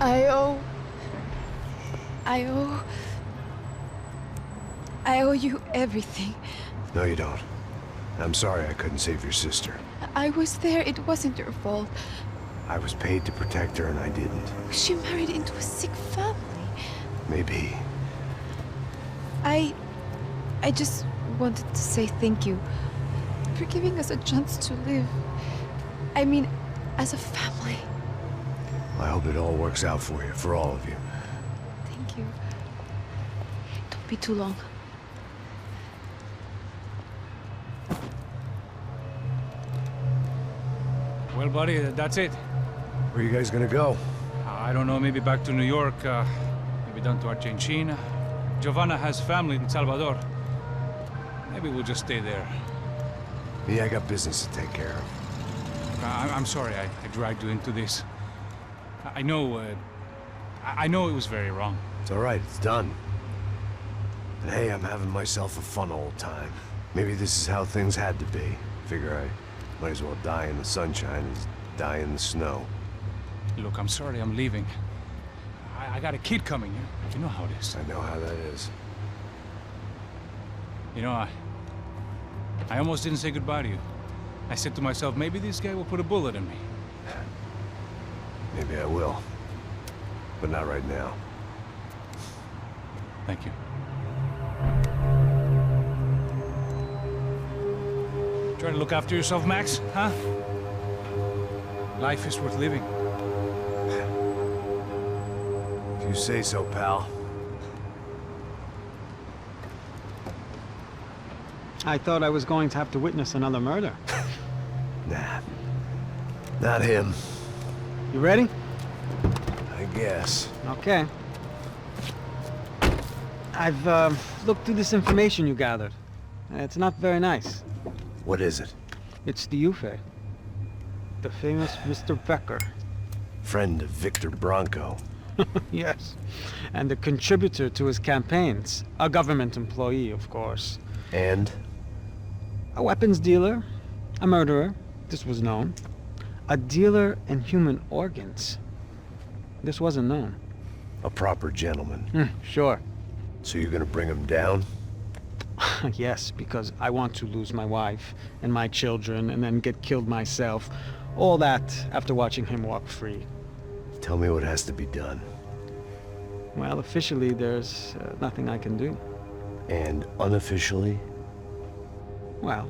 I owe... I owe you everything. No, you don't. I'm sorry I couldn't save your sister. I was there. It wasn't your fault. I was paid to protect her and I didn't. She married into a sick family. Maybe. I just wanted to say thank you for giving us a chance to live. I mean, as a family. I hope it all works out for you, for all of you. Thank you. Don't be too long. Well, buddy, that's it. Where are you guys gonna go? I don't know, maybe back to New York, maybe down to Argentina. Giovanna has family in Salvador. Maybe we'll just stay there. Me, I got business to take care of. I'm sorry I dragged you into this. I know it was very wrong. It's all right, it's done. And hey, I'm having myself a fun old time. Maybe this is how things had to be. Figure I might as well die in the sunshine as die in the snow. Look, I'm sorry I'm leaving. I got a kid coming. You know how it is. I know how that is. You know, I almost didn't say goodbye to you. I said to myself, maybe this guy will put a bullet in me. Maybe I will. But not right now. Thank you. Try to look after yourself, Max, huh? Life is worth living. If you say so, pal. I thought I was going to have to witness another murder. Nah. Not him. You ready? I guess. Okay. I've looked through this information you gathered. It's not very nice. What is it? It's the Ufe. The famous Mr. Becker. Friend of Victor Bronco. Yes. And a contributor to his campaigns. A government employee, of course. And? A weapons dealer. A murderer. This was known. A dealer in human organs. This wasn't known. A proper gentleman. Sure. So you're gonna bring him down? Yes, because I want to lose my wife and my children and then get killed myself. All that after watching him walk free. Tell me what has to be done. Well, officially, there's nothing I can do. And unofficially? Well,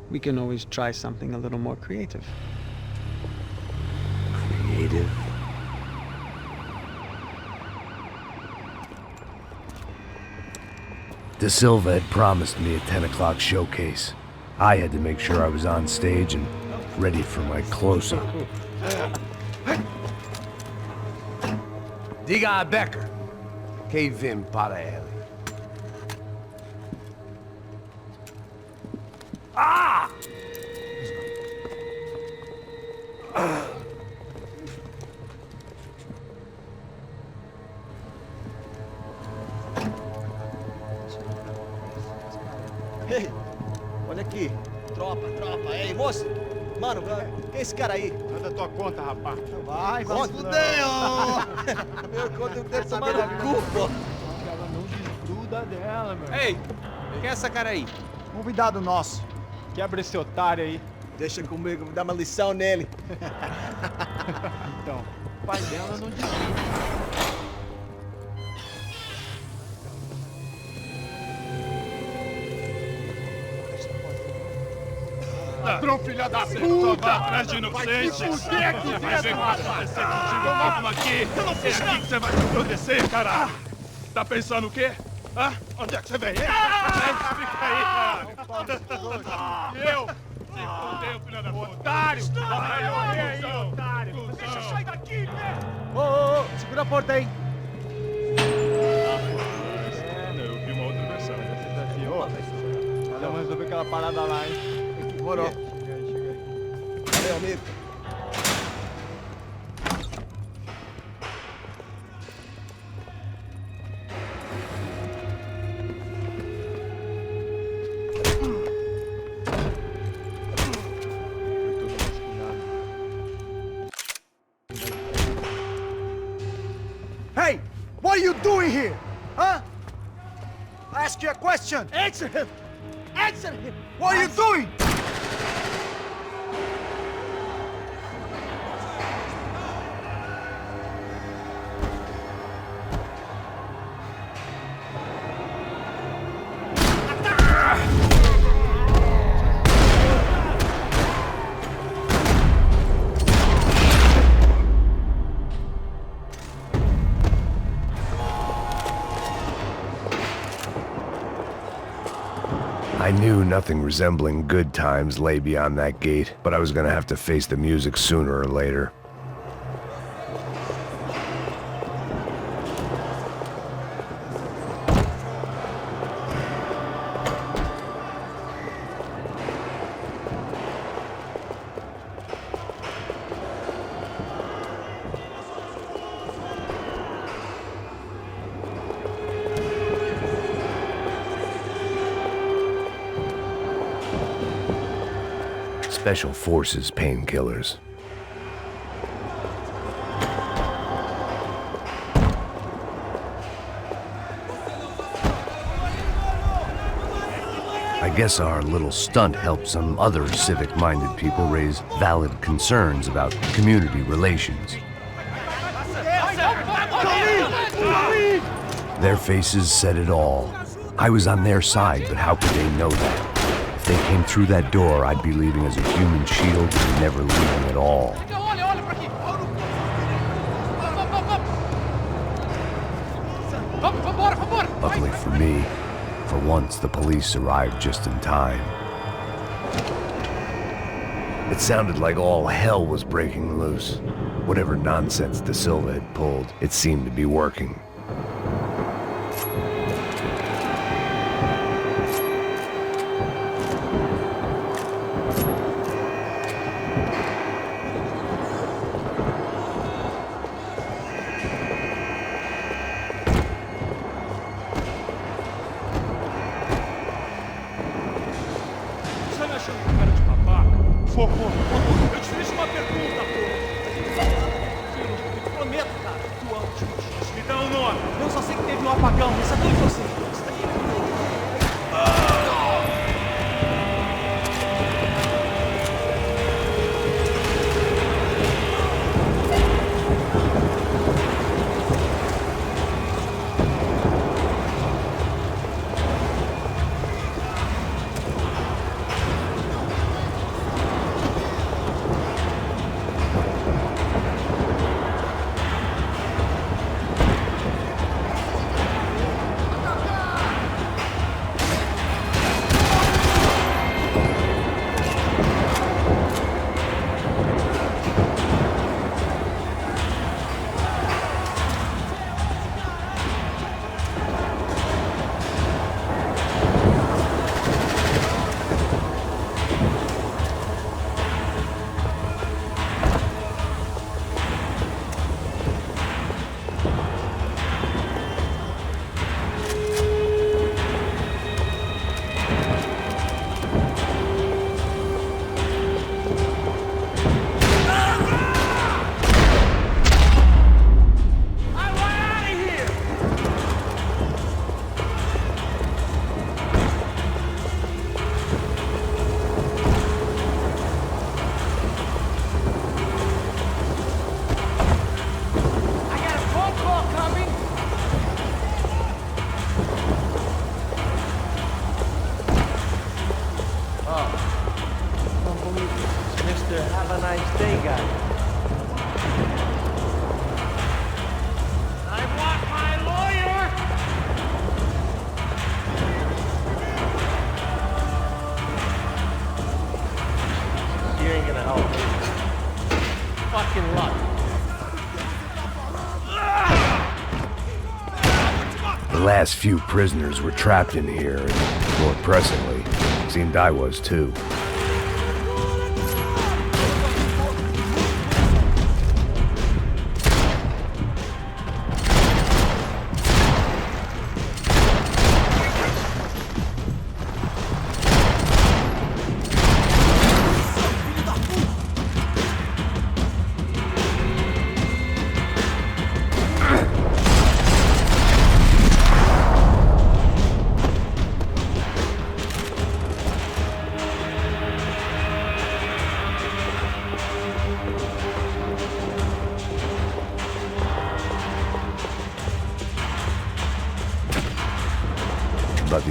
we can always try something a little more creative. Creative? De Silva had promised me a 10 o'clock showcase. I had to make sure I was on stage and ready for my close-up. Diga a Becker. Que vim para ele. Ah! Ei, olha aqui. Tropa. Ei, moço. Mano, quem é esse cara aí? Manda tua conta, rapaz. Vai, fudeu! Meu conta deve tomar no cu, pô. Ela não desgruda dela, meu. Ei, quem é essa cara aí? Convidado nosso. Quebra esse otário aí. Deixa comigo, vou dar uma lição nele. Então, o pai dela não desgruda. Ladrão, filha da puta! Vai atrás de inocente! Vai se fuder aqui dentro, Vai ver o que vai acontecer contigo mesmo aqui! Eu não fiz nada! Que você vai se proteger, cara! Tá pensando o quê? Hã? Onde é que você vem? Fica aí, cara! E eu? Se fudeu, filha da puta! Otário! Vai, aí, otário! Deixa eu sair daqui, né? Ô, segura a porta aí. Eu vi uma outra versão. Vamos resolver aquela parada lá, hein? Demorou. Chega aí. Valeu, amigo. What are you doing here? Huh? I ask you a question. Answer him. Answer him. What are you doing? I knew nothing resembling good times lay beyond that gate, but I was gonna have to face the music sooner or later. Special Forces painkillers. I guess our little stunt helped some other civic-minded people raise valid concerns about community relations. Their faces said it all. I was on their side, but how could they know that? If they came through that door, I'd be leaving as a human shield and never leaving at all. Luckily for me, for once the police arrived just in time. It sounded like all hell was breaking loose. Whatever nonsense De Silva had pulled, it seemed to be working. Por favor, eu te fiz uma pergunta, pô. Filho, eu te prometo, cara, tu ama o me dá um nome. Eu só sei que teve um apagão, mas sabe onde você? The last few prisoners were trapped in here, and more pressingly, it seemed I was too.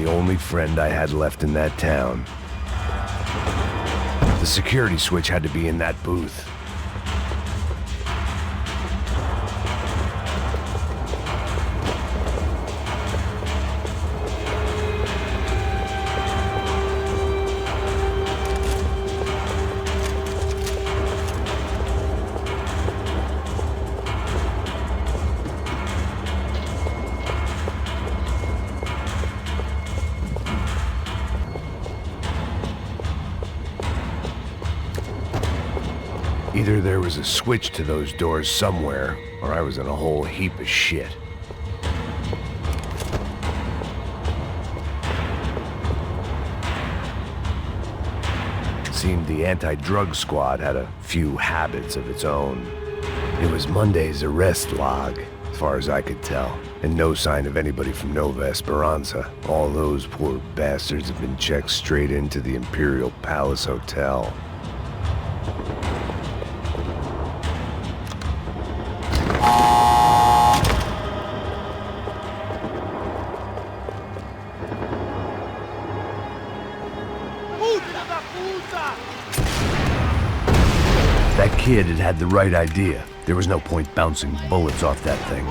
the only friend I had left in that town. The security switch had to be in that booth. Either there was a switch to those doors somewhere, or I was in a whole heap of shit. It seemed the anti-drug squad had a few habits of its own. It was Monday's arrest log, as far as I could tell, and no sign of anybody from Nova Esperanza. All those poor bastards have been checked straight into the Imperial Palace Hotel. That kid had had the right idea. There was no point bouncing bullets off that thing.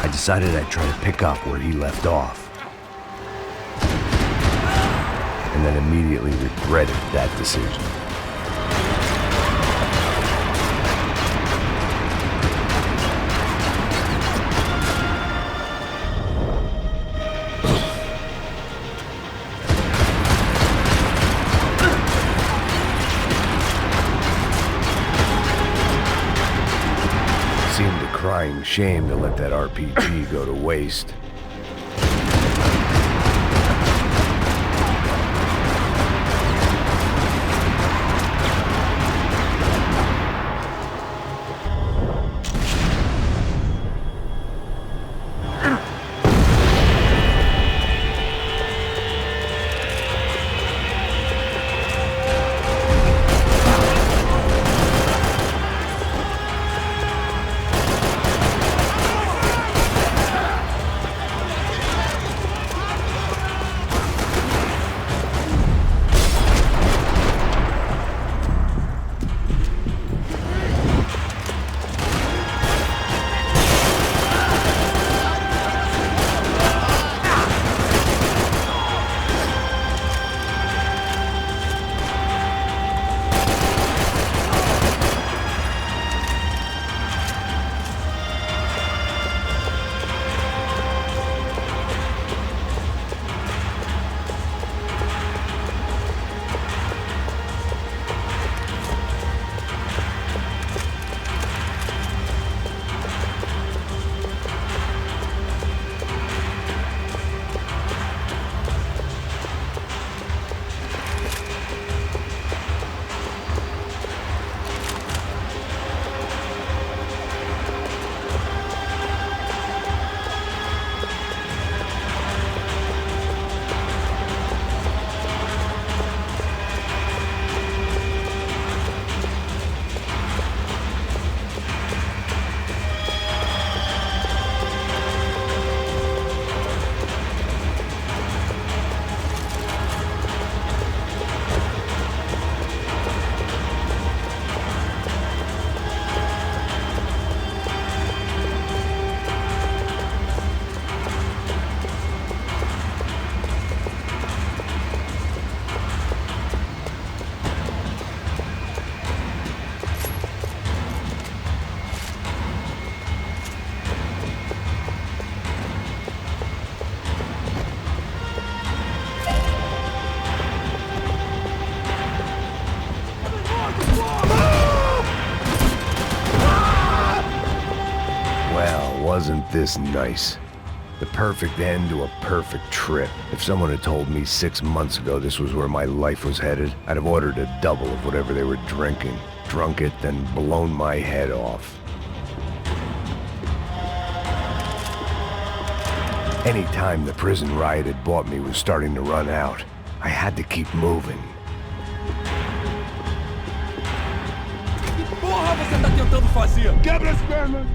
I decided I'd try to pick up where he left off. And then immediately regretted that decision. Seemed a crying shame to let that RPG go to waste. Wasn't this nice? The perfect end to a perfect trip. If someone had told me 6 months ago this was where my life was headed, I'd have ordered a double of whatever they were drinking, drunk it, then blown my head off. Any time the prison riot had bought me was starting to run out. I had to keep moving. Que porra você tá tentando fazer? Quebra as pernas!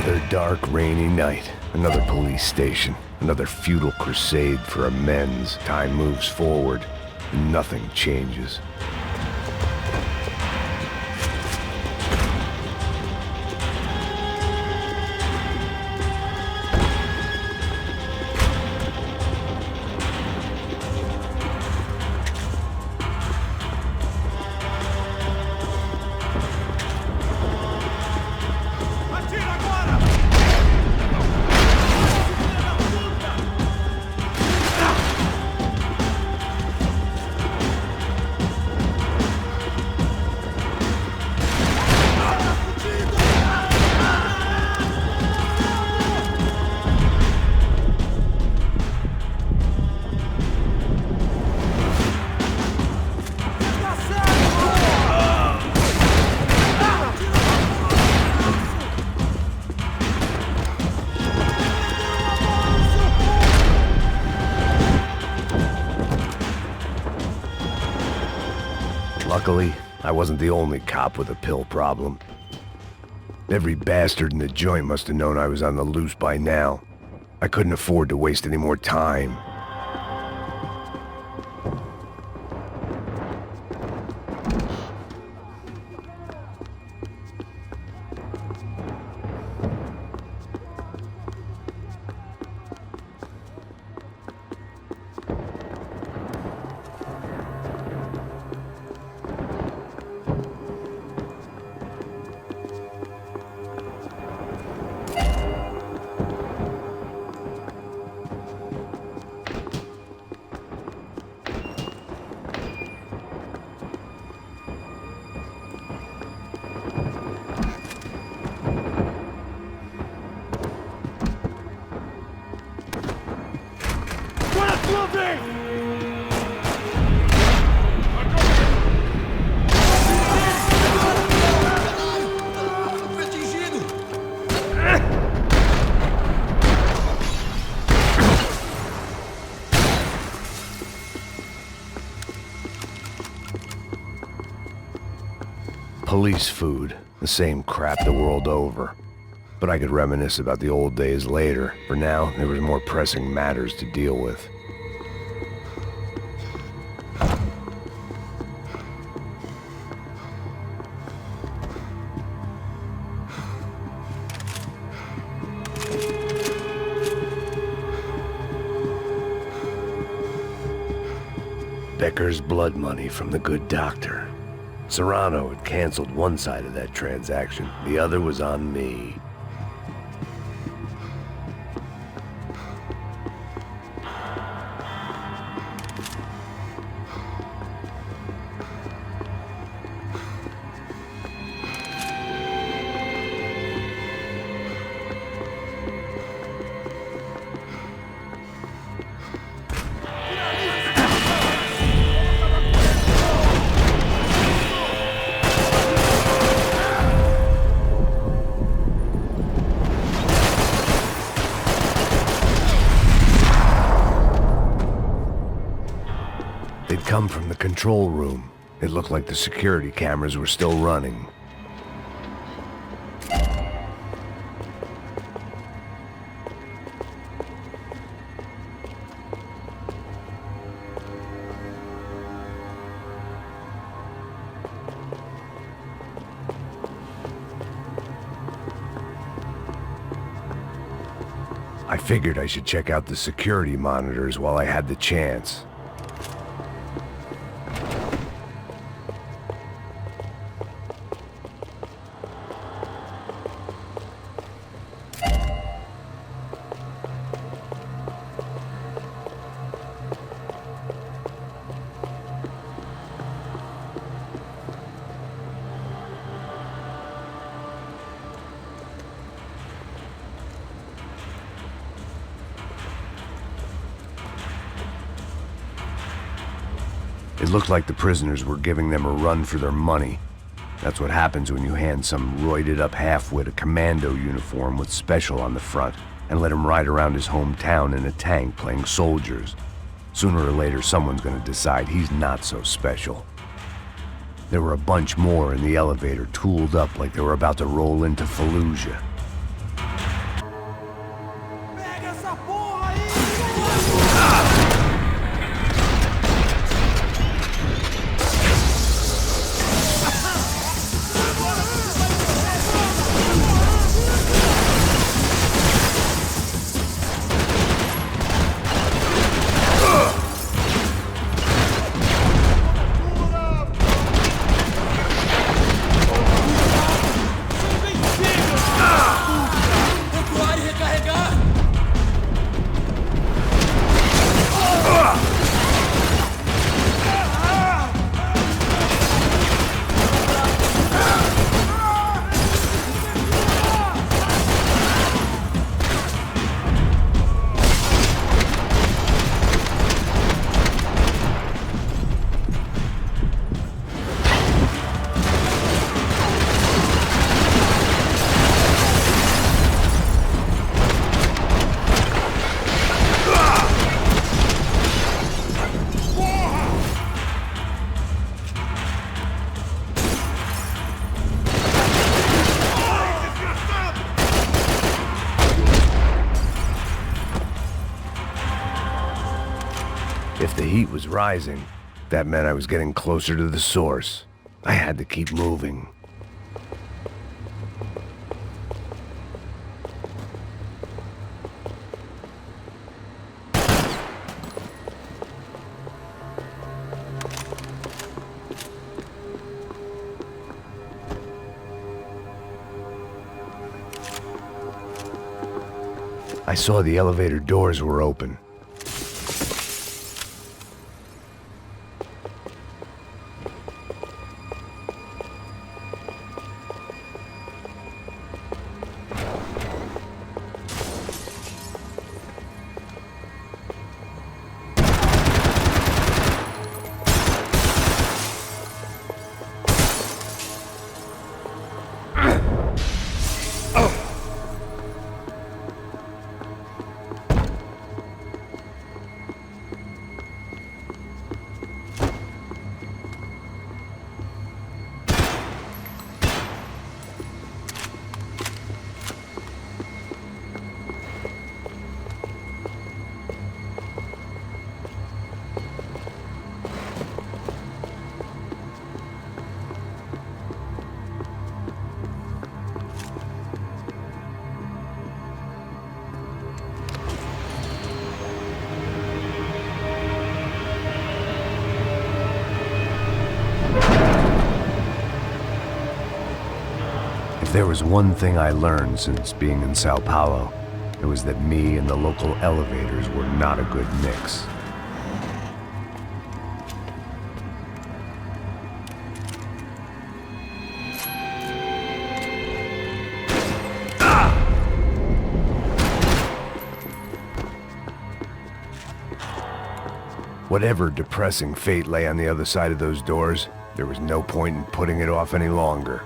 Another dark, rainy night. Another police station. Another futile crusade for amends. Time moves forward, and nothing changes. Luckily, I wasn't the only cop with a pill problem. Every bastard in the joint must have known I was on the loose by now. I couldn't afford to waste any more time. Police food, the same crap the world over. But I could reminisce about the old days later. For now, there was more pressing matters to deal with. Becker's blood money from the good doctor. Serrano had canceled one side of that transaction. The other was on me. Come from the control room. It looked like the security cameras were still running. I figured I should check out the security monitors while I had the chance. It looked like the prisoners were giving them a run for their money. That's what happens when you hand some roided-up halfwit a commando uniform with special on the front and let him ride around his hometown in a tank playing soldiers. Sooner or later, someone's gonna decide he's not so special. There were a bunch more in the elevator, tooled up like they were about to roll into Fallujah. heat was rising. That meant I was getting closer to the source. I had to keep moving. I saw the elevator doors were open. If there was one thing I learned since being in Сан-Паулу, it was that me and the local elevators were not a good mix. Whatever depressing fate lay on the other side of those doors, there was no point in putting it off any longer.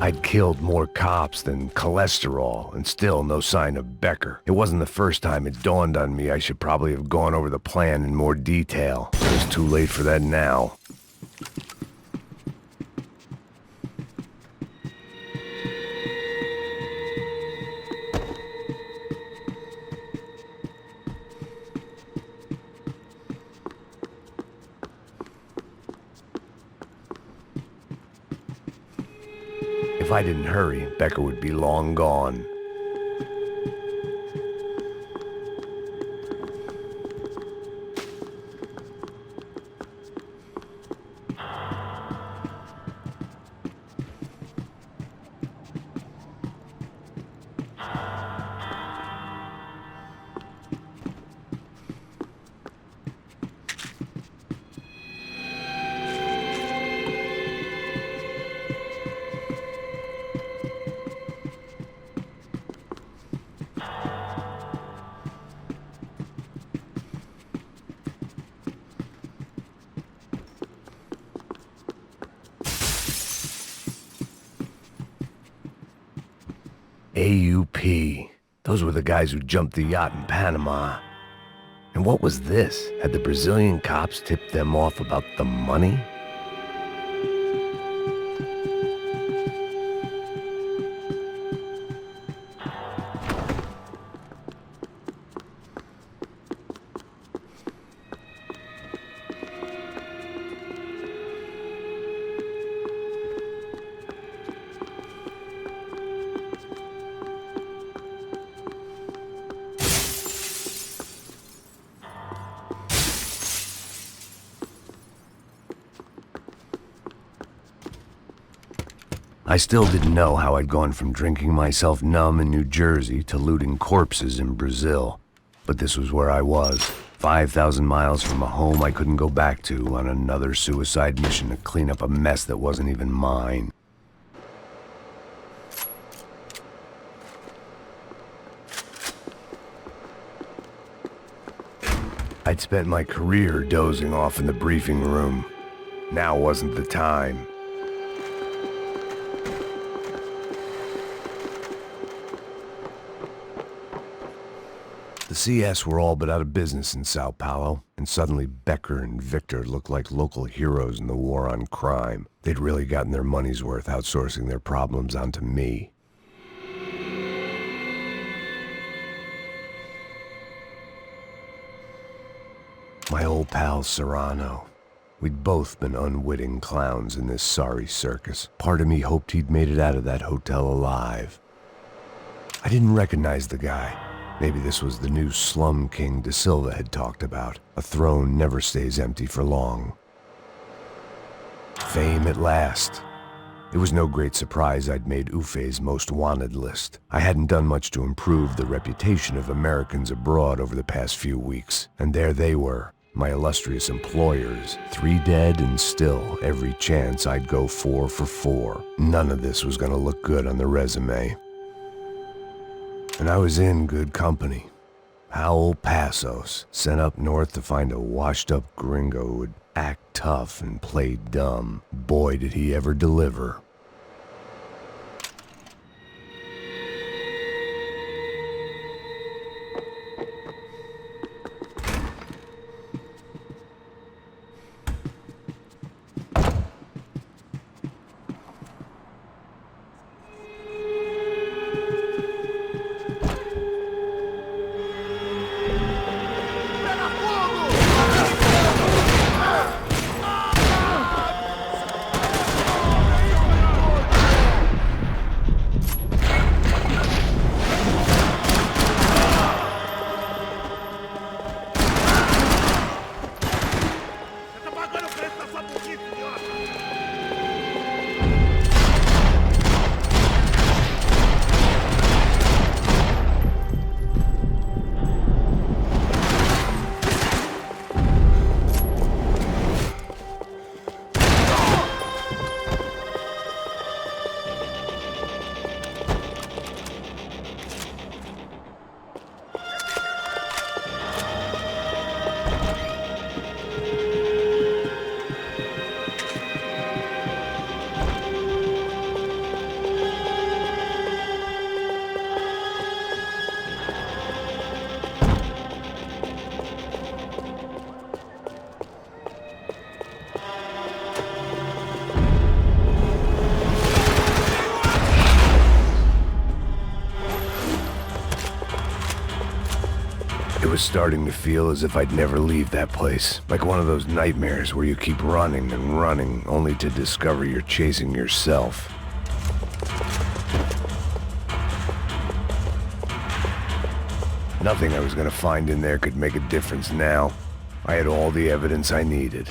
I'd killed more cops than cholesterol, and still no sign of Becker. It wasn't the first time it dawned on me I should probably have gone over the plan in more detail. It was too late for that now. If I didn't hurry, Becker would be long gone. AUP. Those were the guys who jumped the yacht in Panama. And what was this? Had the Brazilian cops tipped them off about the money? I still didn't know how I'd gone from drinking myself numb in New Jersey to looting corpses in Brazil. But this was where I was, 5,000 miles from a home I couldn't go back to, on another suicide mission to clean up a mess that wasn't even mine. I'd spent my career dozing off in the briefing room. Now wasn't the time. The CS were all but out of business in Сан-Паулу, and suddenly Becker and Victor looked like local heroes in the war on crime. They'd really gotten their money's worth outsourcing their problems onto me. My old pal Serrano. We'd both been unwitting clowns in this sorry circus. Part of me hoped he'd made it out of that hotel alive. I didn't recognize the guy. Maybe this was the new slum king De Silva had talked about. A throne never stays empty for long. Fame at last. It was no great surprise I'd made Ufe's most wanted list. I hadn't done much to improve the reputation of Americans abroad over the past few weeks, and there they were, my illustrious employers, 3 dead and still every chance I'd go 4 for 4. None of this was gonna look good on the resume. And I was in good company. Howell Passos, sent up north to find a washed-up gringo who would act tough and play dumb. Boy, did he ever deliver. It was starting to feel as if I'd never leave that place. Like one of those nightmares where you keep running and running, only to discover you're chasing yourself. Nothing I was gonna find in there could make a difference now. I had all the evidence I needed.